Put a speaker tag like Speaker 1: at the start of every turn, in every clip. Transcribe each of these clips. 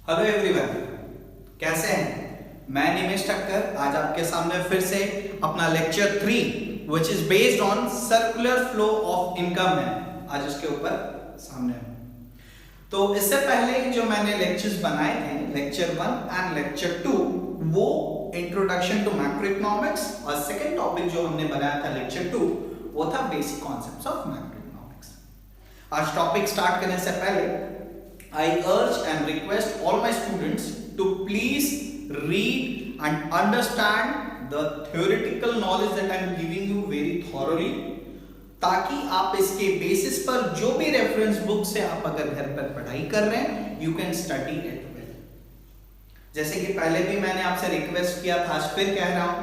Speaker 1: Hello everyone, कैसे हैं? मैं निमेश ठक्कर आज आपके सामने फिर से अपना lecture 3 which is based on circular flow of income है आज उसके ऊपर सामने हूं। तो इससे पहले जो मैंने लेक्चर्स बनाए थे, लेक्चर 1 एंड लेक्चर 2, वो इंट्रोडक्शन टू मैक्रो इकोनॉमिक्स, और सेकेंड टॉपिक जो हमने बनाया था लेक्चर 2 वो था basic concepts of macro economics. आज टॉपिक स्टार्ट करने से पहले I urge and request all my students to please read and understand the theoretical knowledge that I am giving you very thoroughly, ताकि आप इसके बेसिस पर जो भी रेफरेंस बुक से आप अगर घर पर पढ़ाई कर रहे हैं you can study it well। जैसे कि पहले भी मैंने आपसे रिक्वेस्ट किया था, आज फिर कह रहा हूं,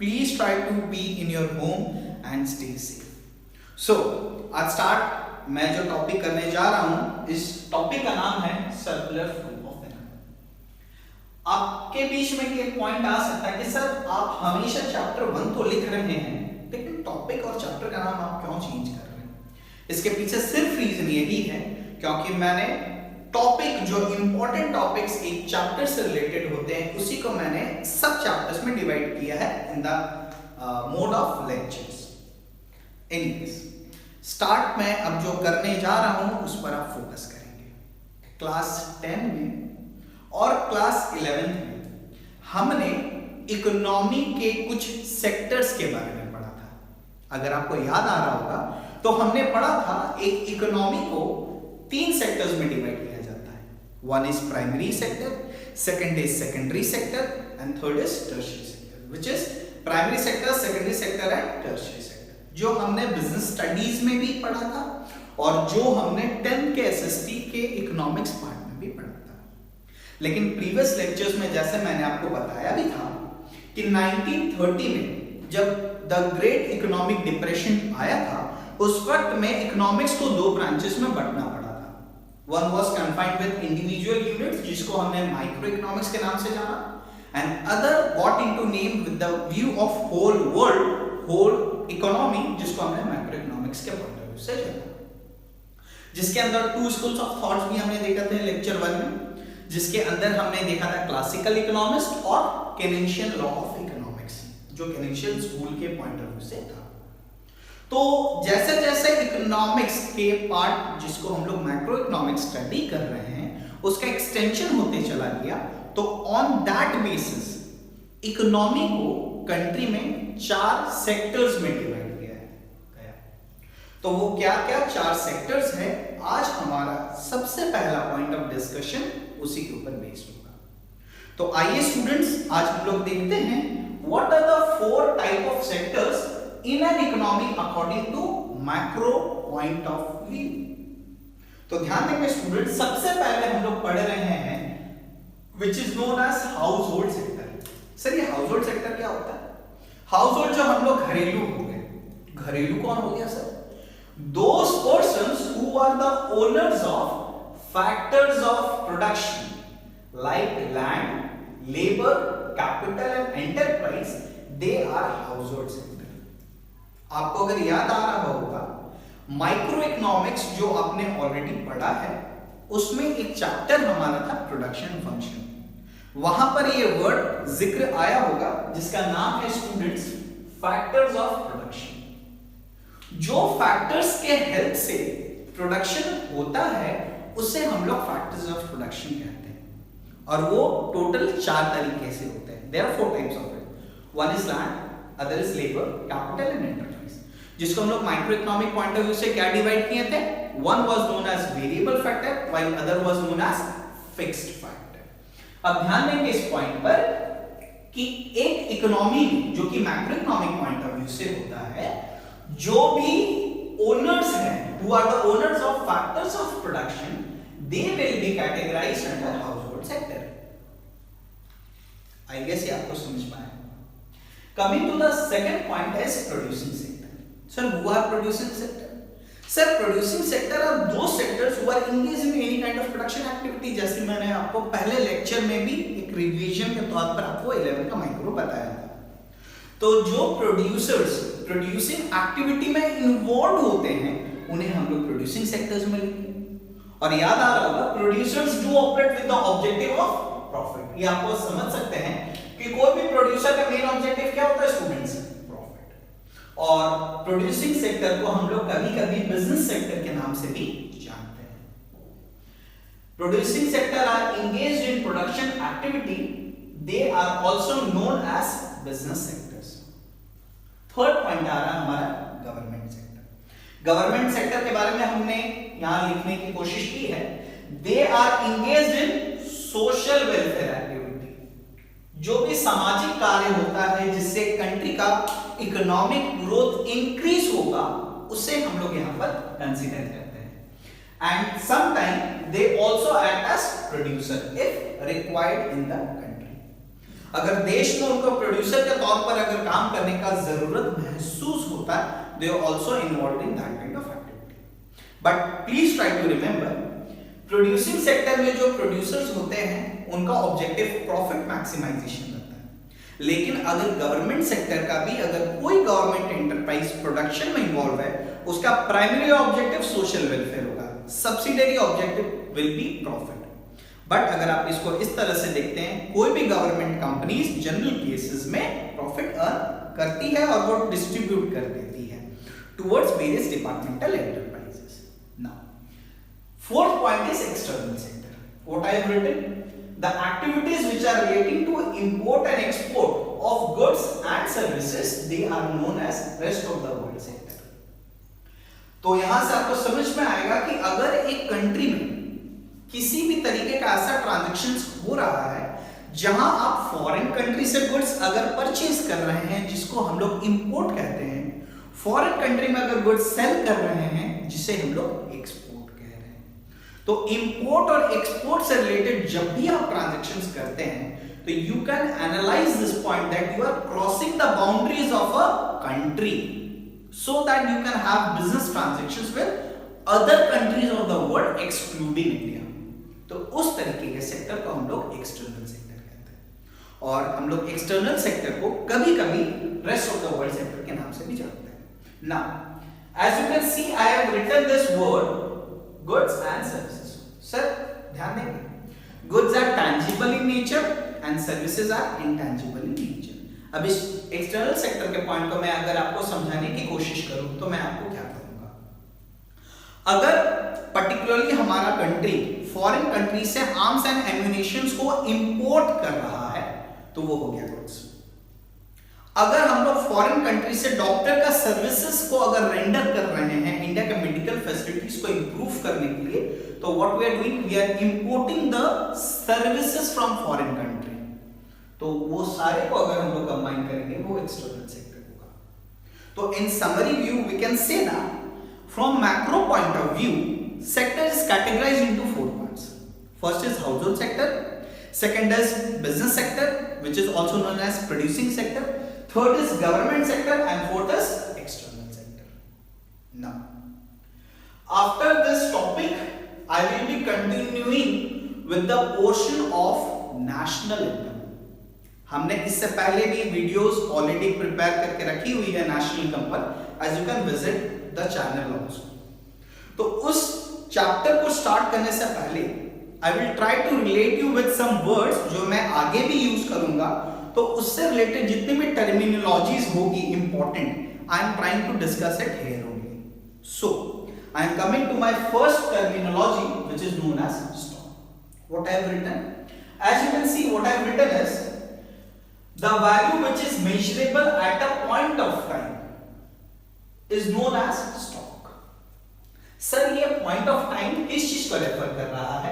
Speaker 1: please try to be in your home and stay safe। So आज स्टार्ट मैं जो टॉपिक करने जा रहा हूं, इस टॉपिक का नाम है सर्कुलर फ्लो ऑफ इनकम। आपके बीच में एक पॉइंट आ सकता है कि सर आप हमेशा चैप्टर 1 तो लिख रहे हैं, लेकिन टॉपिक और चैप्टर का नाम आप क्यों चेंज कर रहे हैं? इसके पीछे सिर्फ रीजन यही है क्योंकि मैंने टॉपिक, जो इंपॉर्टेंट टॉपिक्स एक चैप्टर से रिलेटेड होते हैं, उसी को मैंने सब चैप्टर्स में डिवाइड किया है in the mode of lectures. Anyways, start में अब जो करने जा रहा हूं उस पर आप फोकस करेंगे। क्लास 10 में और क्लास 11 में हमने इकोनॉमी के कुछ सेक्टर्स के बारे में पढ़ा था। अगर आपको याद आ रहा होगा तो हमने पढ़ा था एक इकोनॉमी को 3 सेक्टर्स में डिवाइड किया जाता है। One is primary sector, second is secondary sector and third is tertiary sector, which is primary sector, secondary sector and tertiary sector, जो हमने बिजनेस स्टडीज में भी पढ़ा था और जो हमने 10th के एसएसटी के इकोनॉमिक्स पार्ट में भी पढ़ा था। लेकिन प्रीवियस लेक्चर्स में जैसे मैंने आपको बताया भी था कि 1930 में जब द ग्रेट इकोनॉमिक डिप्रेशन आया था, उस वक्त में इकोनॉमिक्स को 2 ब्रांचेस में बांटना पड़ा था। One was confined with individual units, जिसको हमने माइक्रो इकोनॉमिक्स के नाम से जाना, and other got into name with the view of whole world, whole economy, जिसको हमने मैक्रो इकोनॉमिक्स के पॉइंट ऑफ व्यू से जाना। जिसके अंदर 2 स्कूल्स ऑफ थॉट्स भी हमने देखा था लेक्चर 1 में, जिसके अंदर हमने देखा था क्लासिकल इकोनॉमिस्ट और केनेशियन लॉ ऑफ इकोनॉमिक्स, जो केनेशियन स्कूल के पॉइंट ऑफ व्यू से था। तो जैसे जैसे इकोनॉमिक्स के पार्ट, जिसको हम लोग मैक्रो इकोनॉमिक्स स्टडी कर रहे हैं, उसका एक्सटेंशन होते चला गया, तो ऑन दैट बेसिस इकोनॉमी को कंट्री में 4 सेक्टर्स में डिवाइड किया गया। तो वो क्या क्या 4 सेक्टर्स है, आज हमारा सबसे पहला पॉइंट ऑफ डिस्कशन उसी के ऊपर बेस्ड होगा। तो आइए स्टूडेंट्स, आज हम लोग देखते हैं what are the 4 type of sectors in an economy according to macro point of view. तो ध्यान देंगे स्टूडेंट्स, सबसे पहले हम लोग पढ़ रहे हैं which is known as household sector. Sir ये हाउस होल्ड सेक्टर क्या होता है? हाउस होल्ड जो हम लोग घरेलू हो गए। घरेलू कौन हो गया sir? Those persons who are the owners of factors of production like land, labor, capital and enterprise, they are household sector। आपको अगर याद आ रहा होगा, माइक्रो इकोनॉमिक्स जो आपने ऑलरेडी पढ़ा है, उसमें एक चैप्टर हमारा था प्रोडक्शन फंक्शन। वहां पर ये वर्ड जिक्र आया होगा जिसका नाम है स्टूडेंट्स फैक्टर्स ऑफ प्रोडक्शन। जो फैक्टर्स के हेल्प से प्रोडक्शन होता है उसे हम लोग फैक्टर्स ऑफ प्रोडक्शन कहते हैं, और वो टोटल 4 तरीके से होते हैं। There are 4 types of it. One is land, other is labour, capital and enterprise, जिसको हम लोग micro economic point of view से क्या डिवाइड किए थे? One was known as variable factor while other was known as fixed factor. अब ध्यान देंगे इस पॉइंट पर कि एक इकोनॉमी जो कि macro economic point of view से होता है, जो भी ओनर्स हैं, who are the owners of factors of production, they will be categorized under household sector। I guess ये आपको समझ में आया। Coming to the second point is producing sector। Sir, who are producing sector? Sir, producing sector are those sectors who are engaged in any kind of production activity। जैसे मैंने आपको पहले lecture में भी एक रिवीजन के तौर पर आपको 11 का माइक्रो बताया था। तो जो प्रोड्यूसर्स प्रोड्यूसिंग एक्टिविटी में इन्वॉल्व होते हैं, उन्हें हम लोग प्रोड्यूसिंग सेक्टर्स में लेंगे। और याद आ रहा होगा producers do operate with the objective of profit. ये आपको समझ सकते हैं कि कोई भी प्रोड्यूसर का मेन ऑब्जेक्टिव क्या होता है स्टूडेंट्स, प्रॉफिट। और प्रोड्यूसिंग सेक्टर को हम लोग कभी-कभी बिजनेस सेक्टर के नाम से भी जानते हैं। Producing sector are engaged in production activity, they are also known as business sectors. Third point आ रहा है हमारा गवर्नमेंट सेक्टर। गवर्नमेंट सेक्टर के बारे में हमने यहां लिखने की कोशिश की है, they are engaged in social welfare activity. जो भी सामाजिक कार्य होता है जिससे कंट्री का इकोनॉमिक ग्रोथ इंक्रीज होगा, उसे हम लोग यहां पर कंसीडर करते हैं। And sometime they also act as producer if required in the country. अगर देश में उनको प्रोड्यूसर के तौर पर अगर काम करने का जरूरत महसूस होता है, they are also involved in that kind of activity. But please try to remember, producing sector में जो producers होते हैं उनका objective profit maximization रहता है। लेकिन अगर गवर्नमेंट सेक्टर का भी अगर कोई गवर्नमेंट एंटरप्राइज प्रोडक्शन में इन्वॉल्व है, उसका प्राइमरी ऑब्जेक्टिव सोशल वेलफेयर होगा, subsidiary objective will be profit. But अगर आप इसको इस तरह से देखते हैं, कोई भी गवर्नमेंट कंपनीज जनरल केसेस में प्रॉफिट अर्न करती है और वो डिस्ट्रीब्यूट कर देती है towards various departmental enterprises. Now, fourth point is external sector. What I have written, the activities which are relating to import and export of goods and services, they are known as rest of the world sector. तो यहां से आपको समझ में आएगा कि अगर एक कंट्री में किसी भी तरीके का ऐसा ट्रांजैक्शंस हो रहा है जहां आप फॉरेन कंट्री से गुड्स अगर परचेज कर रहे हैं, जिसको हम लोग इंपोर्ट कहते हैं, फॉरेन कंट्री में अगर गुड्स सेल कर रहे हैं, जिसे हम लोग एक्सपोर्ट कह रहे हैं, तो इंपोर्ट और एक्सपोर्ट से रिलेटेड जब भी आप ट्रांजैक्शंस करते हैं, तो you can analyse this point that you are crossing the boundaries of a country so that you can have business transactions with other countries of the world excluding India. तो उस तरीके के सेक्टर को हम लोग एक्सटर्नल सेक्टर कहते हैं, और हम लोग एक्सटर्नल सेक्टर को कभी-कभी rest of the world sector के नाम से भी जानते हैं। Now, as you can see, I have written this word goods and services. Sir, ध्यान देंगे, goods are tangible in nature and services are intangible in nature. अब इस एक्सटर्नल सेक्टर के पॉइंट को मैं अगर आपको समझाने की कोशिश करूं तो मैं आपको क्या कहूंगा, अगर पर्टिकुलरली हमारा कंट्री फॉरेन कंट्री से आर्म्स एंड एम्यूनिशंस को इंपोर्ट कर रहा है, तो वो हो गया गुड्स। अगर हम लोग फॉरेन कंट्री से डॉक्टर का सर्विसेज को अगर रेंडर कर रहे हैं इंडिया के मेडिकल फैसिलिटीज को इंप्रूव करने के लिए, तो what we are doing, we are importing the services from foreign country. तो वो सारे को अगर हम लोग कंबाइन करेंगे, वो एक्सटर्नल सेक्टर होगा। तो in summary view we can say that from macro point of view, sector is categorized into 4 parts. First is household sector, second is business sector, which is also known as producing sector, third is government sector, and fourth is external sector. Now, after this topic, I will be continuing with the portion of national income. हमने इससे पहले भी videos already prepare करके रखी हुई है national income पर, as you can visit the channel also. तो उस चैप्टर को स्टार्ट करने से पहले I will try to relate you with some words जो मैं आगे भी यूज करूंगा, तो उससे रिलेटेड जितनी भी टर्मिनोलॉजीज होगी important, I am trying to discuss it here only. So I am coming to my first terminology which is known as stock. What I have written, as you can see what I have written is the value which is measurable at a point of time is known as stock. Sir ये point of time किस चीज को refer कर रहा है?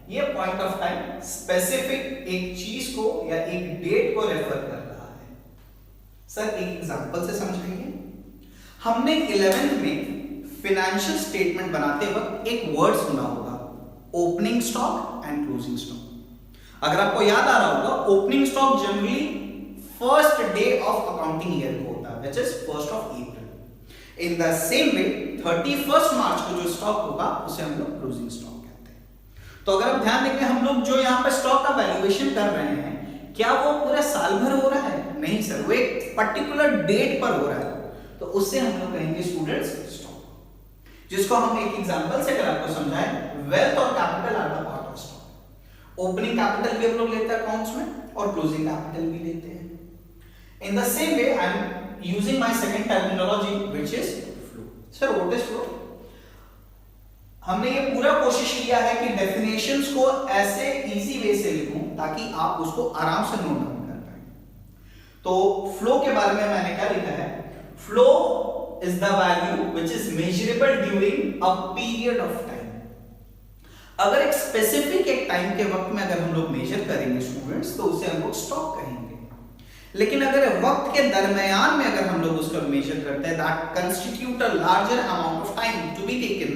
Speaker 1: ये point of time specific एक चीज को या एक डेट को रेफर कर रहा है. सर एक एग्जांपल से समझाइए. हमने 11th में फाइनेंशियल स्टेटमेंट बनाते वक्त एक वर्ड सुना होगा, opening stock and closing stock. अगर आपको याद आ रहा होगा, opening stock generally first day of accounting year को होता है, which is 1st of April. In the same way 31st मार्च को जो स्टॉक होगा उसे हम लोग क्लोजिंग स्टॉक कहते हैं. तो अगर आप ध्यान देंगे, हम लोग जो यहाँ पे स्टॉक का वैल्यूएशन कर रहे हैं, क्या वो पूरे साल भर हो रहा है? नहीं सर, वो एक पर्टिकुलर डेट पर हो रहा है, तो उससे हम लोग कहेंगे स्टूडेंट्स स्टॉक. जिसको हम एक एग्जांपल से अगर आपको समझाएं, वेल्थ और capital R the part of stock. Opening capital भी हम लोग लेते हैं अकाउंट्स में और क्लोजिंग कैपिटल भी लेते हैं। In the same way I am using my second terminology which is flow. Sir what is flow? हमने ये पूरा कोशिश किया है कि डेफिनेशंस को ऐसे इजी वे से लिखूं ताकि आप उसको आराम से नोट डाउन कर पाए। तो फ्लो के बारे में मैंने क्या लिखा है? Flow is the value which is measurable during a period of time। अगर एक स्पेसिफिक एक टाइम के वक्त में अगर हम लोग मेजर करेंगे स्टूडेंट्स तो उसे हम लोग स्टॉक कहेंगे। लेकिन अगर वक्त के दरमियान में अगर हम लोग उसको मेजर करते हैं, that constitute a larger amount of time to be taken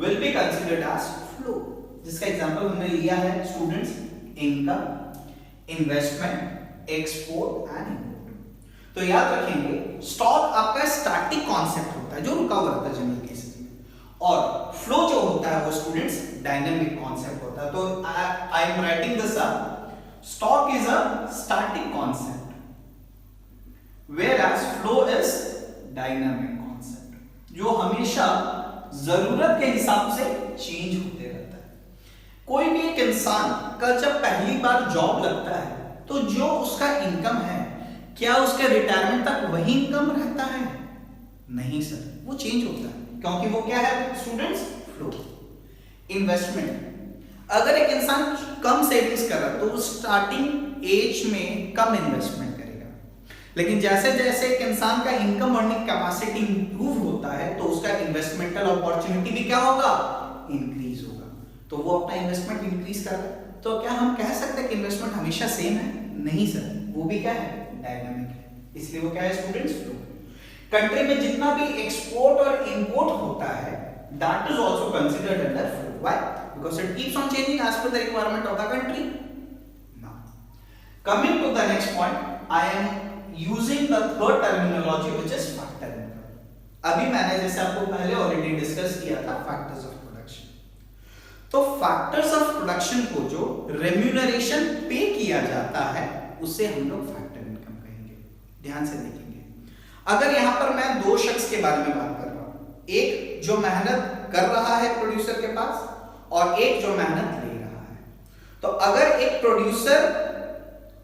Speaker 1: will be considered as flow। जिसका एग्जांपल हमने लिया है students, income, investment, export and import. तो याद रखेंगे स्टॉक आपका स्टैटिक कॉन्सेप्ट होता है जो रुका हुआ रहता है जनरल केसेस में, और फ्लो जो होता है वो स्टूडेंट्स डायनामिक कॉन्सेप्ट होता है। तो I am writing this up, stock is a static concept whereas flow is dynamic concept जो हमेशा जरूरत के हिसाब से चेंज होते रहता है। कोई भी एक इंसान का जब पहली बार जॉब लगता है तो जो उसका इनकम है, क्या उसके रिटायरमेंट तक वही इनकम रहता है? नहीं सर, वो चेंज होता है, क्योंकि वो क्या है स्टूडेंट्स? फ्लो। इन्वेस्टमेंट, अगर एक इंसान कम सेविंग्स कर रहा है तो वो स्टार्टिंग एज में कम इन्वेस्टमेंट करेगा, लेकिन जैसे जैसे एक इंसान का इनकम अर्निंग कैपेसिटी इंप्रूव होता है तो उसका इन्वेस्टमेंटल अपॉर्चुनिटी भी क्या होगा? इंक्रीज होगा। तो वो अपना इन्वेस्टमेंट इंक्रीज कर रहा है। तो क्या हम कह सकते हैं कि इन्वेस्टमेंट हमेशा सेम है? नहीं सर, वो भी क्या है? डायनामिक है। इसलिए वो क्या है स्टूडेंट्स? फ्लो। कंट्री में जितना भी एक्सपोर्ट और इंपोर्ट होता है that is also considered under flow. Why? Because it keeps on changing as per the requirement of the country. Now coming to the next point, I am using the third terminology which is factor income. अभी मैंने जैसे आपको पहले already discuss किया था factors of production. तो factors of production को जो रेम्यूनरेशन पे किया जाता है उससे हम लोग फैक्टर इनकम कहेंगे। ध्यान से देखेंगे, अगर यहां पर मैं दो शख्स के बारे में बात कर रहा हूं, एक जो मेहनत कर रहा है प्रोड्यूसर के पास और एक जो मेहनत ले रहा है, तो अगर एक प्रोड्यूसर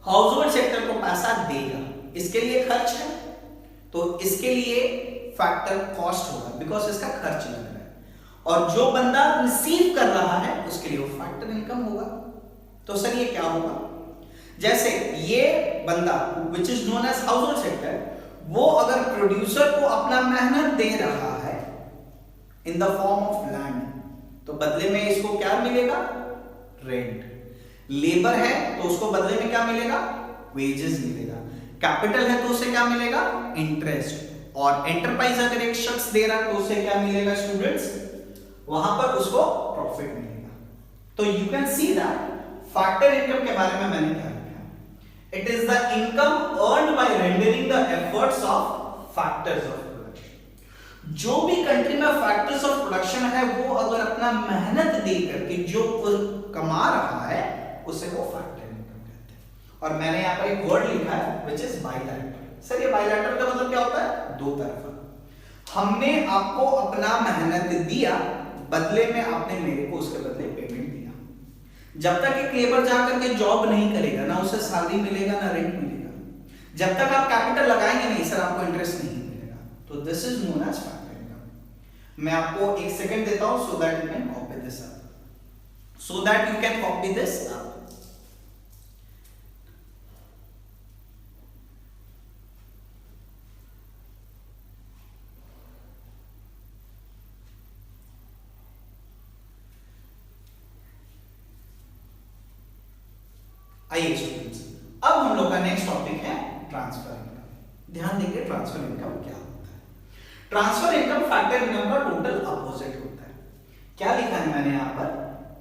Speaker 1: हाउस होल्ड सेक्टर को पैसा देगा, इसके लिए खर्च है, तो इसके लिए फैक्टर कॉस्ट होगा बिकॉज इसका खर्च लग रहा है, और जो बंदा रिसीव कर रहा है उसके लिए वो फैक्टर इनकम होगा। तो सर ये क्या होगा? जैसे ये बंदा which is known as household sector, वो अगर प्रोड्यूसर को अपना मेहनत दे रहा है in the form of land, तो बदले में इसको क्या मिलेगा? रेंट। लेबर है तो उसको बदले में क्या मिलेगा? वेजेस मिलेगा। कैपिटल है तो उसे क्या मिलेगा? इंटरेस्ट। और एंटरप्राइज अगर एक शख्स दे रहा है तो उसे क्या मिलेगा स्टूडेंट्स? वहां पर उसको प्रॉफिट मिलेगा। तो you can see that factor income के बारे में मैंने क्या लिखा? It is the income earned by rendering the efforts of factors of production. जो भी कंट्री में फैक्टर्स ऑफ प्रोडक्शन है वो अगर अपना मेहनत दे करके जो कमा रहा है उसे वो फैक्टर इनकम कहते हैं। और मैंने यहाँ पर एक वर्ड लिखा है व्हिच इज बायलैटरल। सर ये बायलैटरल का मतलब क्या होता है? दो तरफा। हमने आपको अपना मेहनत दिया, बदले में आपने मेरे को उसके बदले पेमेंट दिया। जब तक एक लेबर जाकर के जॉब नहीं करेगा ना उसे सैलरी मिलेगा ना रेंट मिलेगा। जब तक आप कैपिटल लगाएंगे नहीं सर आपको इंटरेस्ट नहीं मिलेगा। तो this is known age factor income. मैं आपको एक सेकंड देता हूं सो that you can copy this up, so that you can copy this up. आइए स्टूडेंट्स, अब हम लोग का नेक्स्ट टॉपिक है ट्रांसफर इनकम। ध्यान देंगे ट्रांसफर इनकम क्या होता है। ट्रांसफर इनकम फैक्टर इनकम का टोटल अपोजिट होता है। क्या लिखा है मैंने यहाँ पर?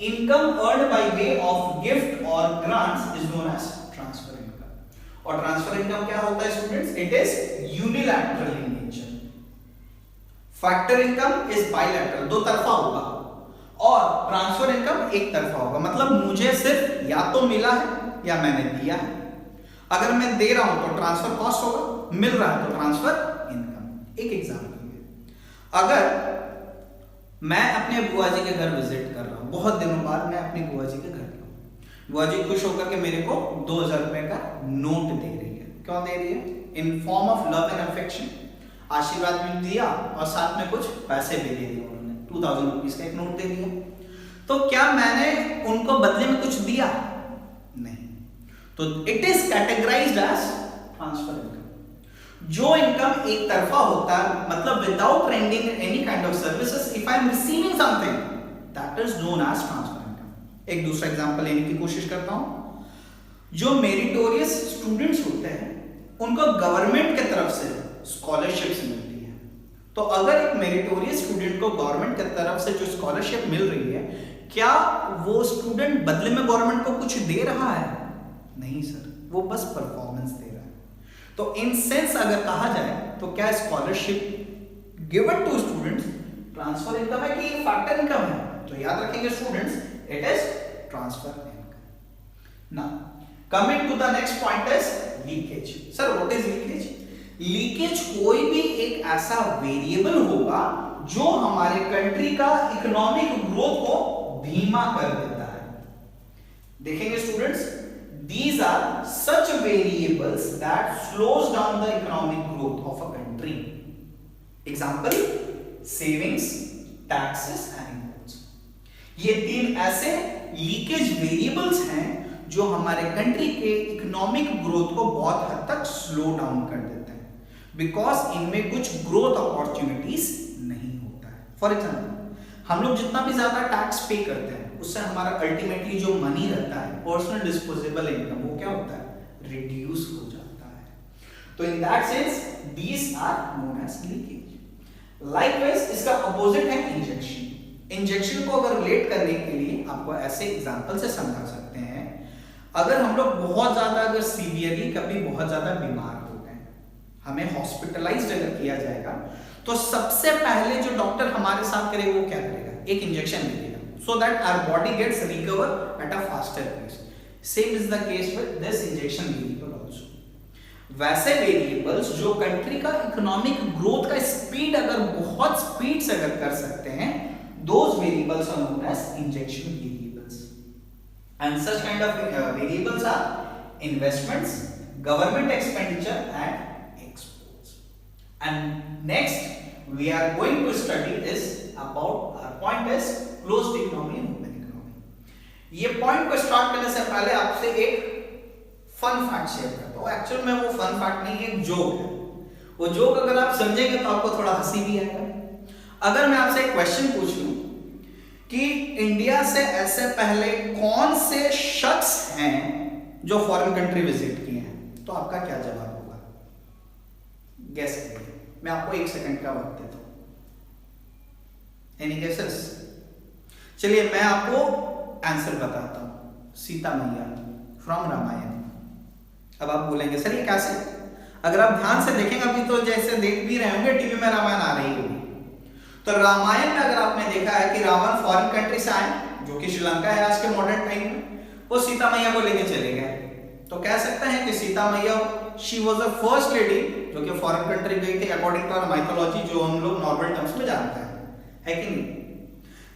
Speaker 1: Income earned by way of gift और grants is known as transfer income. और ट्रांसफर इनकम क्या होता है students? It is unilateral in nature. Factor income is bilateral, दो तरफा होगा, और ट्रांसफर इनकम एक तरफा होगा। मतलब मुझे सिर्फ या तो मिला है या मैंने दिया है। अगर मैं दे रहा हूं तो ट्रांसफर कॉस्ट होगा, मिल रहा है तो ट्रांसफर इनकम। एक एग्जांपल में, अगर मैं अपने बुआ जी के घर विजिट कर रहा हूँ, बहुत दिनों बाद मैं अपनी बुआ जी के घर गया हूँ। बुआ जी खुश होकर के मेरे को 2000 रुपए का नोट दे रही है। क्यों दे रही है? In form of love and affection, आशीर्वाद भी दिया और साथ में कुछ पैसे भी दे दिए उन्होंने। 2000 रुपीज का एक नोट दे दिया। तो क्या मैंने उनको बदले में कुछ दिया? नहीं। तो it is categorised as transfer income. जो इनकम एक तरफा होता है, मतलब without rending any kind of services, if I am receiving something, that is known as transfer income. एक दूसरा एग्जांपल लेने की कोशिश करता हूं। जो मेरिटोरियस स्टूडेंट्स होते हैं उनको गवर्नमेंट की तरफ से स्कॉलरशिप्स मिलती है। तो अगर एक मेरिटोरियस स्टूडेंट को गवर्नमेंट की तरफ से जो स्कॉलरशिप मिल रही है, क्या वो स्टूडेंट बदले में गवर्नमेंट को कुछ दे रहा है? नहीं सर, वो बस परफॉर्मेंस दे रहा है। तो इन सेंस अगर कहा जाए तो क्या scholarship given to students transfer income है कि फैक्टर इनकम है? तो याद रखेंगे students, it is transfer income. Now coming to the next point is leakage. Sir what is leakage? Leakage कोई भी एक ऐसा वेरिएबल होगा जो हमारे कंट्री का इकोनॉमिक ग्रोथ को धीमा कर देता है। देखेंगे students, these are such variables that slows down the economic growth of a country. Example, savings, taxes and imports. ये तीन ऐसे लीकेज वेरिएबल्स हैं जो हमारे कंट्री के इकोनॉमिक ग्रोथ को बहुत हद तक स्लो डाउन कर देते हैं, बिकॉज इनमें कुछ ग्रोथ अपॉर्चुनिटीज नहीं होता है। फॉर एग्जाम्पल, हम लोग जितना भी ज्यादा टैक्स पे करते हैं उससे हमारा अल्टीमेटली जो मनी रहता है, पर्सनल डिस्पोजेबल इनकम, वो क्या होता है? रिड्यूस हो जाता है। तो in that sense these are known as leakage. Likewise इसका अपोजिट है इंजेक्शन। इंजेक्शन को अगर रिलेट करने के लिए आपको ऐसे एग्जांपल से समझा सकते हैं। अगर हम लोग बहुत ज्यादा अगर सीवियरली कभी बहुत ज्यादा बीमार हो गए, हमें हॉस्पिटलाइज्ड अगर किया जाएगा, तो सबसे पहले जो डॉक्टर हमारे साथ करेगा वो क्या करेगा? एक इंजेक्शन दे देगा, so that our body gets recover at a faster pace. Same is the case with this injection variable also. वैसे वेरिएबल्स जो कंट्री का इकोनॉमिक ग्रोथ का स्पीड अगर बहुत स्पीड से अगर कर सकते हैं, those variables are known as injection variables. And such kind of variables are investments, government expenditure and exports. And next we are going to study is about our point is closed economy and open economy. ये point को start करने से पहले आपसे एक fun fact share करता हूं। Actual में वो फन फैक्ट नहीं, एक जोक है। वो जोक अगर आप समझेंगे तो आपको थोड़ा हंसी भी आएगा। अगर मैं आपसे एक क्वेश्चन पूछ लूं कि इंडिया से ऐसे पहले कौन से शख्स हैं जो फॉरेन कंट्री विजिट किए हैं, तो आपका क्या जवाब होगा? गेस करिए। मैं आपको 1 सेकंड का वक्त देता हूं। Any guesses? चलिए मैं आपको आंसर बताता हूं। सीता मैया फ्रॉम रामायण। अब आप बोलेंगे सर ये कैसे? अगर आप ध्यान से देखेंगे, अभी तो जैसे देख भी रहे होंगे टीवी में रामायण आ रही होगी, तो रामायण में अगर आपने देखा है कि रावण फॉरेन कंट्री से आए, जो कि श्रीलंका है आज के मॉडर्न टाइम में, वो सीता मैया को लेके चले गए। तो कह सकते हैं कि सीता मैया she was the first lady जो कि फॉरेन कंट्री गई थी, अकॉर्डिंग टू आवर माइथोलॉजी, जो हम लोग नॉर्मल टर्म्स में जानते हैं, है कि नहीं?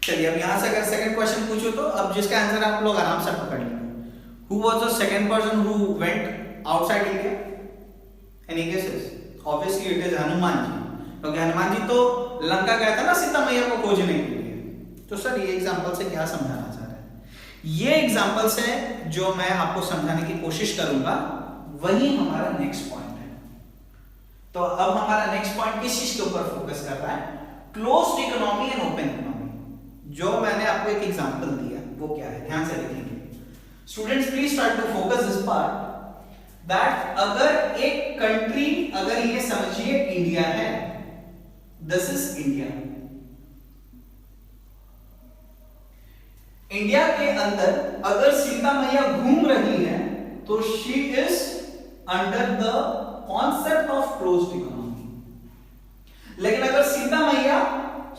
Speaker 1: चलिए अब यहां से अगर सेकंड क्वेश्चन पूछो तो अब जिसका आंसर आप लोग आराम से पकड़ लेंगे। Who was the second person who went outside India? Any guesses? Obviously it is Hanuman ji, क्योंकि हनुमान जी तो लंका गए थे ना सीता मैया को खोजने के लिए। तो सर ये एग्जांपल से क्या समझाना चाह रहे हैं? ये एग्जांपल से जो मैं आपको समझाने की कोशिश करूंगा वही हमारा नेक्स्ट पॉइंट है। तो अब हमारा नेक्स्ट पॉइंट किस चीज के ऊपर फोकस कर रहा है? Closed economy and open economy. जो मैंने आपको एक एग्जांपल दिया वो क्या है, ध्यान से देखेंगे students, please try to focus this part that अगर एक कंट्री, अगर ये समझिए इंडिया है, दिस इज इंडिया। इंडिया के अंदर अगर सीता मैया घूम रही है तो she is under the concept of closed economy. लेकिन अगर सीता मैया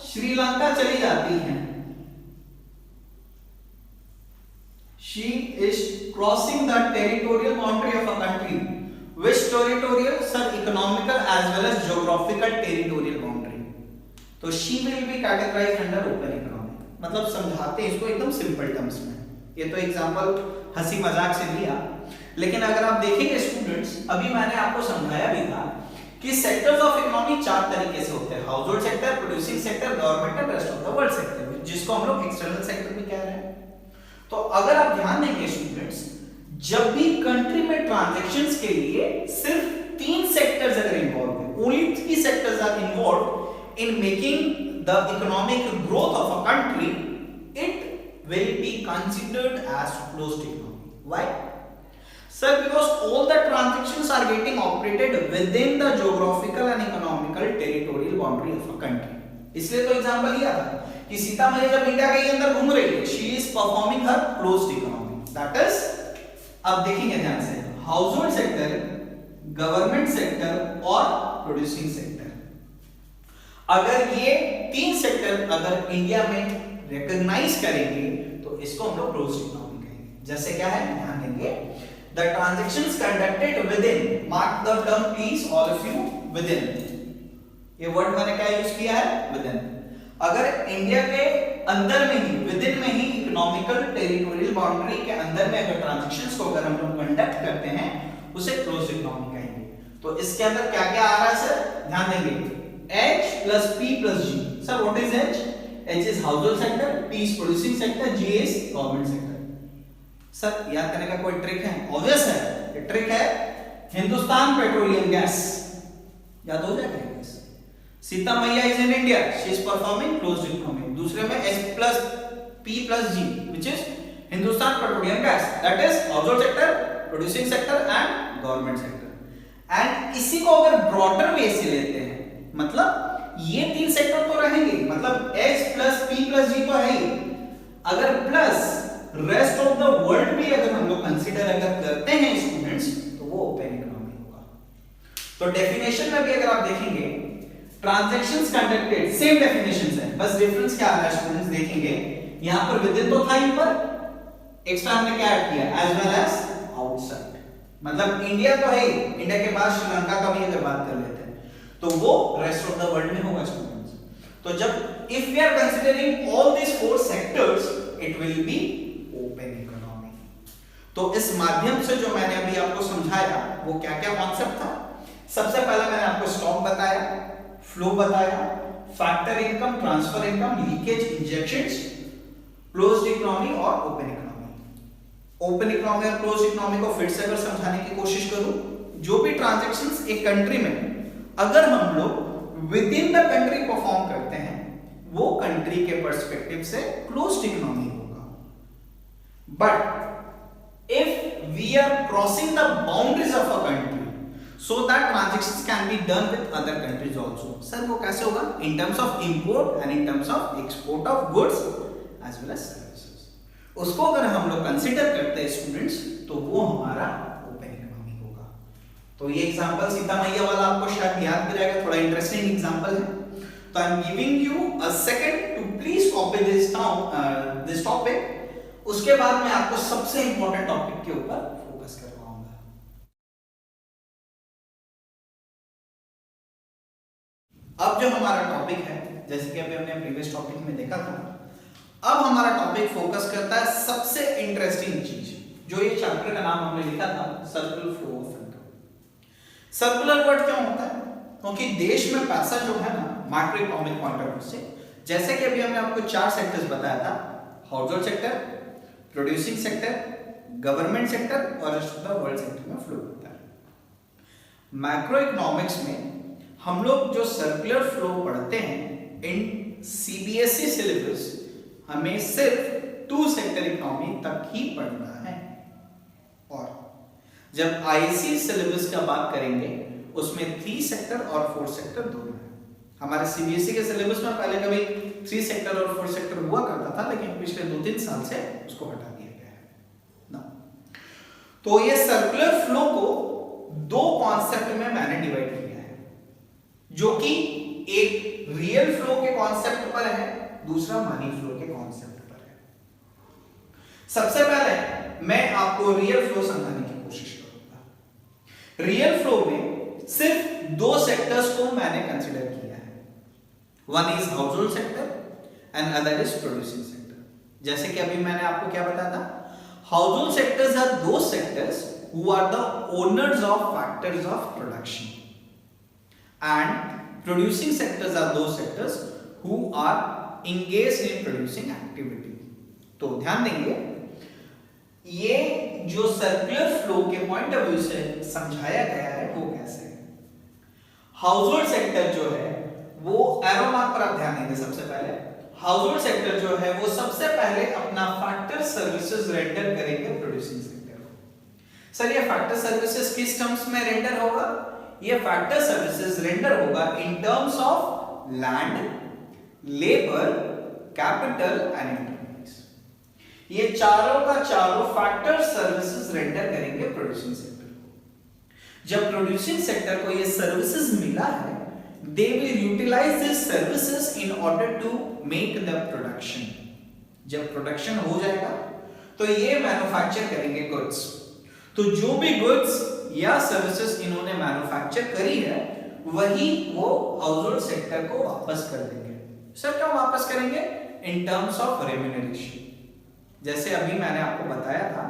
Speaker 1: श्रीलंका चली जाती है, she is crossing the territorial boundary of a country. Which territorial? Sir, economical as well as geographical territorial boundary. तो she will be categorised under open economy. मतलब समझाते हैं इसको एकदम सिंपल टर्म्स में। ये तो एग्जांपल हंसी मजाक से लिया, लेकिन अगर आप देखेंगे स्टूडेंट्स, अभी मैंने आपको समझाया भी था कि सेक्टर्स ऑफ इकोनॉमी 4 तरीके से होते हैं, house hold sector, producing sector, government and rest of the world sector, जिसको हम लोग एक्सटर्नल सेक्टर भी कह रहे हैं। तो अगर आप ध्यान देंगे स्टूडेंट्स, जब भी कंट्री में ट्रांजैक्शंस के लिए सिर्फ 3 सेक्टर्स अगर इन्वॉल्व है, only 3 sectors are involve in making the economic growth of a country, it will be considered as closed economy. Why? Sir, because all the transactions are getting operated within the geographical and economical territorial boundary of a country. इसलिए तो example लिया था कि सीता मैया जब India के अंदर घूम रही है, she is performing her closed economy. That is, अब देखेंगे ध्यान से, house hold sector, government sector और प्रोड्यूसिंग सेक्टर। अगर ये 3 सेक्टर अगर इंडिया में रिकॉग्नाइज करेंगे तो इसको हम लोग क्लोज्ड इकोनॉमी कहेंगे। जैसे क्या है, ध्यान देंगे, the transactions conducted within, mark the term please all of you, within. ये वर्ड मैंने क्या यूज किया है, विदिन। अगर इंडिया के अंदर में ही, विदिन में ही, इकोनॉमिकल टेरिटोरियल बाउंड्री के अंदर में अगर ट्रांजैक्शंस को अगर हम लोग कंडक्ट करते हैं, उसे क्लोज्ड इकोनॉमी कहेंगे। तो इसके अंदर क्या क्या आ रहा है सर, ध्यान देंगे, H plus P plus G। Sir what is H? H is household sector, P is producing sector, G is government sector। Sir याद करने का कोई ट्रिक है? ऑब्वियस है, ये ट्रिक है हिंदुस्तान पेट्रोलियम गैस, याद हो जाएगा। सीता मैया is in India, she is performing closed economy. दूसरे में H plus P plus G which is Hindustan petroleum gas, that is household sector, producing sector and government sector. And इसी को अगर ब्रॉडर वे से लेते हैं, मतलब ये 3 सेक्टर तो रहेंगे, मतलब H plus P plus G तो है ही, अगर plus rest of the world भी अगर हम लोग कंसीडर अगर करते हैं स्टूडेंट्स, तो वो ओपन इकोनॉमी होगा। तो डेफिनेशन में भी अगर आप देखेंगे, ट्रांजैक्शंस कंडक्टेड, सेम डेफिनेशंस है, बस डिफरेंस क्या आ रहा है स्टूडेंट्स, देखेंगे यहां पर विदिन तो था, यहां पर एक्स्ट्रा हमने क्या ऐड किया, एज वेल एज आउटसाइड। मतलब इंडिया तो है ही, इंडिया के बाद श्रीलंका का भी अगर बात कर लेते हैं तो वो रेस्ट ऑफ द वर्ल्ड में होगा स्टूडेंट्स। तो जब if we are considering all this 4 sectors, it will be open economy. तो इस माध्यम से जो मैंने अभी आपको समझाया, वो क्या क्या कॉन्सेप्ट था। सबसे पहले मैंने आपको स्टॉक बताया, फ्लो बताया, factor income, transfer income, leakage, injections, closed economy और ओपन इकोनॉमी। ओपन इकोनॉमी और क्लोज्ड इकोनॉमी को फिर से अगर समझाने की कोशिश करूं, जो भी ट्रांजैक्शंस एक कंट्री में अगर हम लोग within the country perform करते हैं, वो कंट्री के पर्सपेक्टिव से क्लोज्ड इकोनॉमी होगा। But if we are crossing the boundaries of a country, so that transactions can be done with other countries also। Sir वो कैसे होगा? In terms of import and in terms of export of goods as well as services। उसको अगर हम लोग consider करते हैं students, तो वो हमारा ओपन इकोनॉमी होगा। तो ये एग्जांपल सीता मैया वाला आपको शायद याद भी रहेगा, थोड़ा इंटरेस्टिंग एग्जांपल है। तो I am giving you a second to please copy this topic. उसके बाद मैं आपको सबसे इंपॉर्टेंट टॉपिक के ऊपर फोकस करवाऊंगा। अब जो हमारा टॉपिक है, जैसे कि अभी हमने प्रीवियस टॉपिक में देखा था, अब हमारा टॉपिक फोकस करता है सबसे इंटरेस्टिंग चीज, जो ये चैप्टर का नाम हमने लिखा था, circular flow of income. Circular word क्यों होता है? क्योंकि देश में पैसा जो है ना, macro economic point of view से, जैसे कि अभी हमने आपको 4 सेक्टर्स बताया था, household sector, producing sector, government sector और rest of the world sector में फ्लो होता है। मैक्रो इकोनॉमिक्स में हम लोग जो सर्कुलर फ्लो पढ़ते हैं इन सीबीएसई सिलेबस, हमें सिर्फ 2 सेक्टर इकोनॉमी तक ही पढ़ना है। और जब आईसी सिलेबस का बात करेंगे, उसमें 3 सेक्टर और 4 सेक्टर दोनों है। हमारे सीबीएसई के सिलेबस में पहले कभी 3 सेक्टर और 4 सेक्टर हुआ करता था, लेकिन पिछले 2-3 साल से उसको हटा दिया गया है ना। तो ये सर्कुलर फ्लो को 2 कॉन्सेप्ट में मैंने डिवाइड किया है, जो कि एक रियल फ्लो के कॉन्सेप्ट पर है, दूसरा मनी फ्लो के कॉन्सेप्ट पर है। सबसे पहले मैं आपको रियल फ्लो समझाने की कोशिश करूंगा। रियल फ्लो में सिर्फ 2 सेक्टर्स को मैंने कंसीडर किया है। One is household sector and other is producing sector. जैसे कि अभी मैंने आपको क्या बताया था, household sectors are those sectors who are the owners of factors of production and producing sectors are those sectors who are engaged in producing activity। तो ध्यान देंगे, ये जो सर्कुलर फ्लो के पॉइंट ऑफ व्यू से समझाया गया है वो कैसे है। हाउस होल्ड सेक्टर जो है वो एरो मार्क पर आप ध्यान देंगे। सबसे पहले हाउस होल्ड सेक्टर जो है वो सबसे पहले अपना फैक्टर सर्विसेज रेंडर करेंगे प्रोड्यूसिंग सेक्टर को। सर ये फैक्टर सर्विसेज किस टर्म्स में रेंडर होगा? ये फैक्टर सर्विसेज रेंडर होगा इन terms of land, labour, capital and enterprise. ये चारों का चारों फैक्टर सर्विसेज रेंडर करेंगे प्रोड्यूसिंग सेक्टर को। जब प्रोड्यूसिंग सेक्टर को ये सर्विसेज मिला है, they will utilize these services in order to make the production। जब प्रोडक्शन हो जाएगा तो ये मैन्युफैक्चर करेंगे गुड्स। तो जो भी गुड्स या सर्विसेज इन्होंने मैन्युफैक्चर करी है वही वो हाउस होल्ड सेक्टर को वापस कर देंगे। सर क्यों वापस करेंगे? इन टर्म्स ऑफ रेम्यूनरेशन। जैसे अभी मैंने आपको बताया था,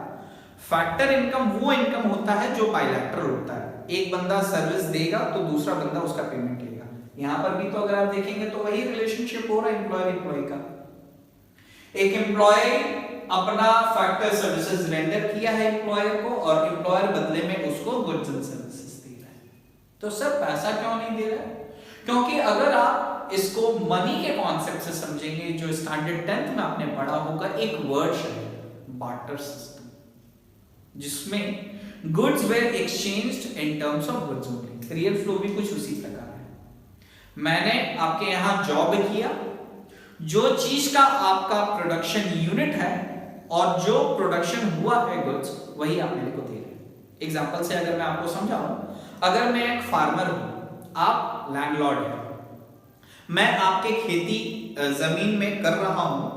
Speaker 1: फैक्टर इनकम वो इनकम होता है जो बायलैटरल होता है। एक बंदा सर्विस देगा तो दूसरा बंदा उसका पेमेंट लेगा। यहां पर भी तो अगर आप देखेंगे तो वही रिलेशनशिप हो रहा है एम्प्लॉयर एम्प्लॉय का। एक एम्प्लॉय अपना फैक्टर सर्विसेज रेंडर किया है एम्प्लॉयर को और एम्प्लॉयर बदले में उसको गुड्स एंड सर्विसेज दे रहा है। तो सर पैसा क्यों नहीं दे रहा है? क्योंकि अगर आप इसको मनी के कॉन्सेप्ट से समझेंगे, जो स्टैंडर्ड 10th में आपने पढ़ा होगा, एक वर्ड है बार्टर सिस्टम, जिसमें goods were exchanged in terms of goods only. Real flow भी कुछ उसी प्रकार है। मैंने आपके यहां जॉब किया, जो चीज का आपका प्रोडक्शन यूनिट है और जो प्रोडक्शन हुआ है गुड्स, वही आप मेरे को दे रहे हैं। एग्जांपल से अगर मैं आपको समझाऊं, अगर मैं एक फार्मर हूं, आप लैंडलॉर्ड हैं, मैं आपके खेती जमीन में कर रहा हूं,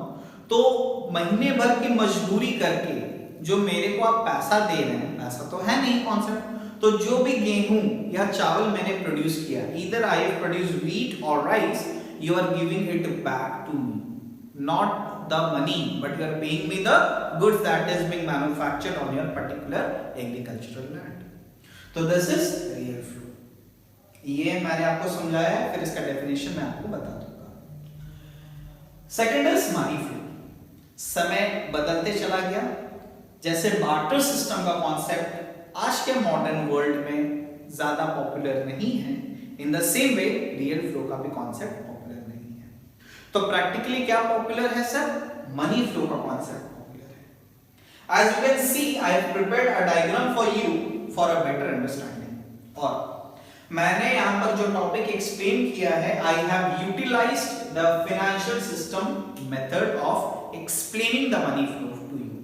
Speaker 1: तो महीने भर की मजदूरी करके जो मेरे को आप पैसा दे रहे हैं, पैसा तो है नहीं कॉन्सेप्ट, तो जो भी गेहूं या चावल मैंने प्रोड्यूस किया, either I have produced wheat और rice, you are giving it back to me, not the money, but you are paying me the goods that is being manufactured on your particular agricultural land। तो this is real flow। ये मैंने आपको समझाया है, फिर इसका definition मैं आपको बता दूंगा। Second is money flow. समय बदलते चला गया, जैसे बार्टर सिस्टम का कॉन्सेप्ट आज के मॉडर्न वर्ल्ड में ज्यादा पॉपुलर नहीं है, in the same way real flow का भी कॉन्सेप्ट पॉपुलर नहीं है। तो प्रैक्टिकली क्या पॉपुलर है सर? मनी फ्लो का कॉन्सेप्ट पॉपुलर है। As you can see, I have prepared a diagram for you for a better understanding। और मैंने यहाँ पर जो टॉपिक एक्सप्लेन किया है, I have utilized the financial system method of explaining the money flow to you।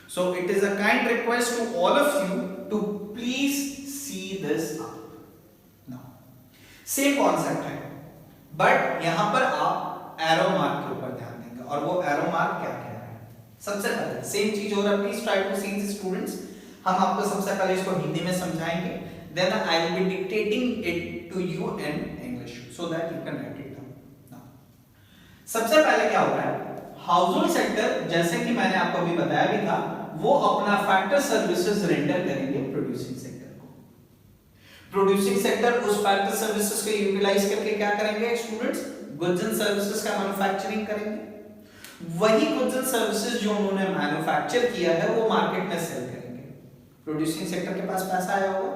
Speaker 1: So it is a kind request to all of you to please see this up। Now, same concept है, but यहाँ पर आप arrow mark के ऊपर ध्यान देंगे, और वो एरो मार्क क्या कह रहा है। सबसे पहले सेम चीज हो रहा है, please try to see this students. हम आपको सबसे पहले इसको हिंदी में समझाएंगे, then I will be dictating it to you in English so that you can write it down. सबसे पहले क्या हो रहा है, हाउस होल्ड सेक्टर, जैसे कि मैंने आपको अभी बताया भी था, वो अपना फैक्टर सर्विसेज रेंडर करेंगे प्रोड्यूसिंग सेक्टर को। प्रोड्यूसिंग सेक्टर उस फैक्टर सर्विसेज को यूटिलाइज करके क्या करेंगे स्टूडेंट्स? गुड्स एंड सर्विसेज का मैन्युफैक्चरिंग करेंगे। वही गुड्स एंड सर्विसेज जो उन्होंने मैन्युफैक्चर किया है वो मार्केट में सेल करेंगे। प्रोड्यूसिंग सेक्टर के पास पैसा आया होगा,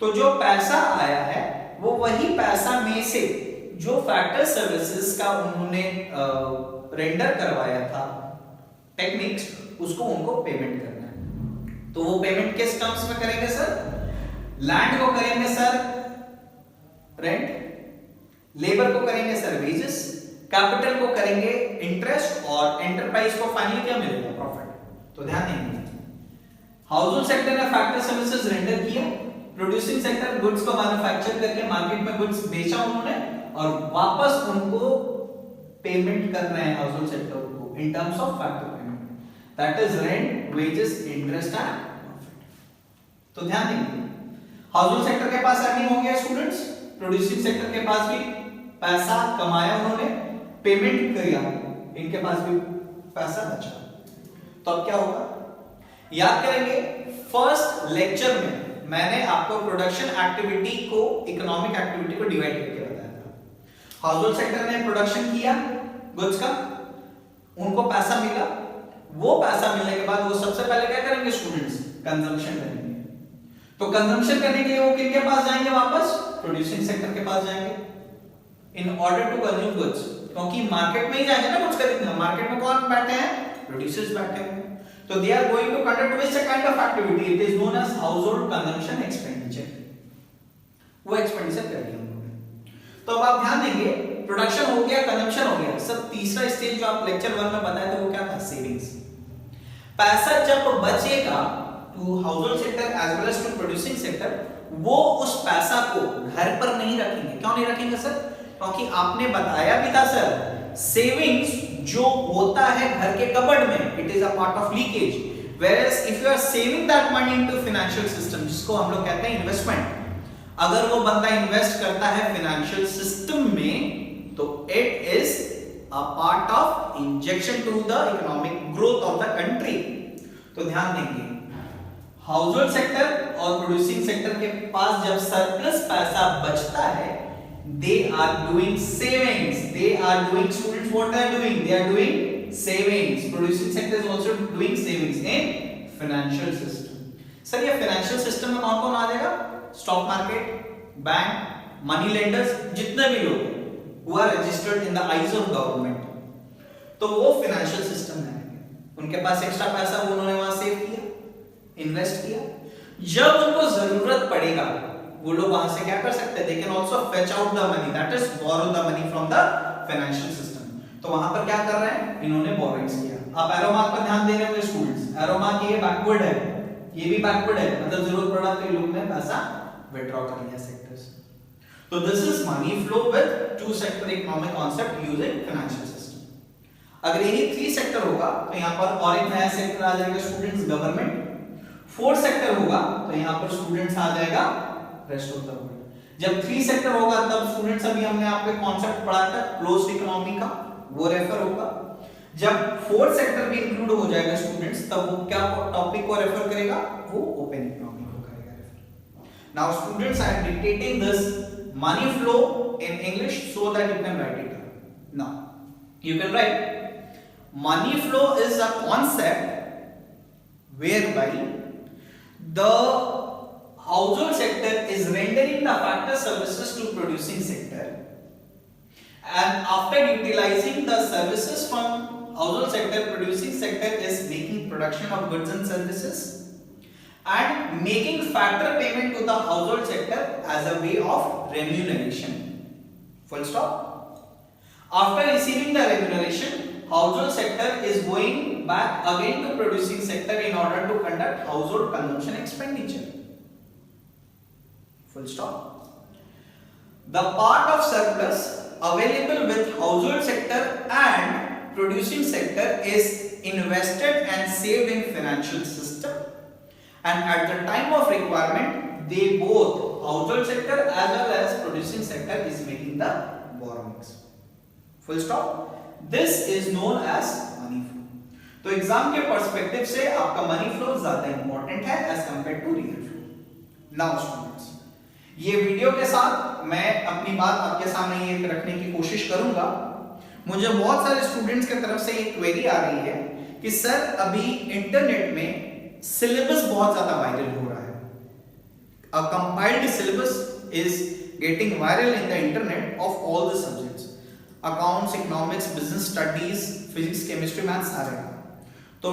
Speaker 1: तो जो पैसा आया है वो वही पैसा में से जो फैक्टर सर्विसेज का उन्होंने रेंडर करवाया था टेक्निक्स, उसको उनको पेमेंट करना है। तो वो पेमेंट किस टर्म्स में करेंगे सर? लैंड को करेंगे सर रेंट, लेबर को करेंगे सर वेजेस, कैपिटल को करेंगे इंटरेस्ट, और एंटरप्राइज को फाइनली क्या मिलेगा? प्रॉफिट। तो ध्यान देंगे, हाउस होल्ड सेक्टर ने फैक्टर सर्विसेज रेंडर किया, प्रोड्यूसिंग सेक्टर गुड्स को मैन्युफैक्चर करके मार्केट में गुड्स बेचा उन्होंने, और वापस उनको पेमेंट कर रहे हैं हाउस होल्ड सेक्टर को इन terms of factor payment, that is rent, wages, interest and profit. तो ध्यान देंगे, हाउस होल्ड सेक्टर के पास अर्निंग हो गया स्टूडेंट्स, प्रोड्यूसिंग सेक्टर के पास भी पैसा कमाया उन्होंने, पेमेंट किया, इनके पास भी पैसा बचा। तो अब क्या होगा, याद करेंगे फर्स्ट लेक्चर में मैंने आपको प्रोडक्शन एक्टिविटी को इकोनॉमिक एक्टिविटी को डिवाइड करके बताया था। हाउस होल्ड सेक्टर ने प्रोडक्शन किया गुड्स का, उनको पैसा मिला, वो पैसा मिलने के बाद वो सबसे पहले क्या करेंगे स्टूडेंट्स, कंजम्पशन करेंगे। तो कंजम्पशन करने के लिए वो किनके पास जाएंगे, वापस प्रोड्यूसिंग सेक्टर के पास जाएंगे in order to consume goods, क्योंकि मार्केट में ही जाएंगे ना कुछ खरीदने। मार्केट में कौन बैठे हैं, प्रोड्यूसर्स बैठे हैं। तो they are going to conduct which kind of activity, it is known as household consumption expenditure, वो एक्सपेंडिचर कर लिया उन्होंने। तो अब आप ध्यान देंगे, प्रोडक्शन हो गया, कंजम्पशन हो गया, सब तीसरा स्टेज जो आप लेक्चर 1 में बताए थे वो क्या था, सेविंग्स। पैसा जब बचेगा to household sector as well as to producing sector, वो उस पैसा को घर पर नहीं रखेंगे। क्यों नहीं रखेंगे सर, क्योंकि आपने बताया भी था सर, सेविंग्स जो होता है घर के कबर्ड में, it is a part of leakage, whereas if you are saving that money into financial system, जिसको हम लोग कहते हैं इन्वेस्टमेंट, अगर वो बंदा इन्वेस्ट करता है फाइनेंशियल सिस्टम में, तो it is a part of injection to the economic growth of the country. तो ध्यान देंगे, हाउस होल्ड सेक्टर और प्रोड्यूसिंग सेक्टर के पास जब सरप्लस पैसा बचता है, they are doing savings, they are doing, students what they are doing savings, producing sector is also doing savings in financial system। Sir ये financial system में कौन कौन आ जाएगा, stock market, bank, money lenders, जितने भी लोग who are registered in the eyes of government, तो वो financial system है, उनके पास एक्स्ट्रा पैसा वो उन्होंने वहां सेव किया, इन्वेस्ट किया, जब उनको जरूरत पड़ेगा वो लोग वहां से क्या कर सकते हैं, they can also fetch out the money, that is borrow the money from the financial system। तो वहां पर क्या कर रहे हैं, इन्होंने बोरोइंग्स किया। आप एरो मार्क पर ध्यान दे रहे होंगे स्टूडेंट्स, एरो मार्क ये बैकवर्ड है, ये भी बैकवर्ड है, मतलब जरूरत पड़ा तो ये लोग ने पैसा विथड्रॉ कर लिया सेक्टर से। तो this is money flow with two sector economic concept using financial system. अगर यही 3 सेक्टर होगा तो यहां पर और एक नया सेक्टर आ जाएगा स्टूडेंट्स, गवर्नमेंट। 4 सेक्टर होगा तो यहां पर स्टूडेंट्स आ जाएगा रेस्ट ऑफ द वर्ल्ड। जब 3 सेक्टर होगा तब स्टूडेंट्स अभी हमने आपको कॉन्सेप्ट पढ़ाया था क्लोज्ड इकोनॉमी का, वो रेफर होगा। जब 4 सेक्टर भी इंक्लूड हो जाएगा स्टूडेंट्स, तब वो क्या टॉपिक को रेफर करेगा, वो ओपन इकोनॉमी को करेगा refer. Now students I M dictating this money flow in English so that you can write it. Now you can right money flow is a concept whereby the household sector is rendering the factor services to producing sector, and after utilizing the services from household sector, producing sector is making production of goods and services and making factor payment to the household sector as a way of remuneration, full stop। After receiving the remuneration, household sector is going back again to producing sector in order to conduct household consumption expenditure, full stop। The part of surplus available with household sector and producing sector is invested and saved in financial system, and at the time of requirement they both household sector as well as producing sector is making the borrowings, full stop। This is known as money flow। तो exam के perspective से आपका money flow ज्यादा important है as compare to real flow. Now students, ये video के साथ मैं अपनी बात आपके सामने ये रखने की कोशिश करूंगा। मुझे बहुत सारे स्टूडेंट्स की तरफ से एक क्वेरी आ रही है कि सर अभी इंटरनेट में सिलेबस बहुत ज्यादा वायरल हो रहा है, a compiled syllabus is getting viral in the internet of all the subjects, accounts, economics, business studies, physics, chemistry, maths सारे। तो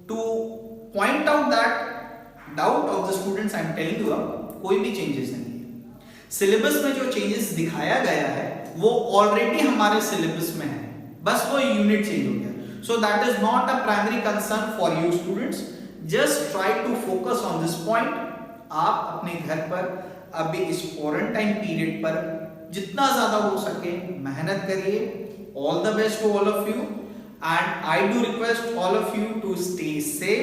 Speaker 1: to point out that doubt of the students I am telling you कोई भी changes नहीं है। Syllabus में जो changes दिखाया गया है वो ऑलरेडी हमारे सिलेबस में है, बस वो यूनिट चेंज हो गया। So that is not a primary concern for you students, just try to focus on this point. आप अपने घर पर अभी इस क्वारंटाइन पीरियड पर जितना ज्यादा हो सके मेहनत करिए। All the best to all of you, and I do request all of you to stay safe,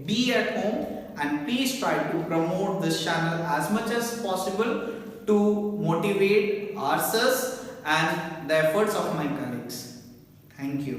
Speaker 1: be at home, and please try to promote this channel as much as possible to motivate ourselves and the efforts of my colleagues. Thank you.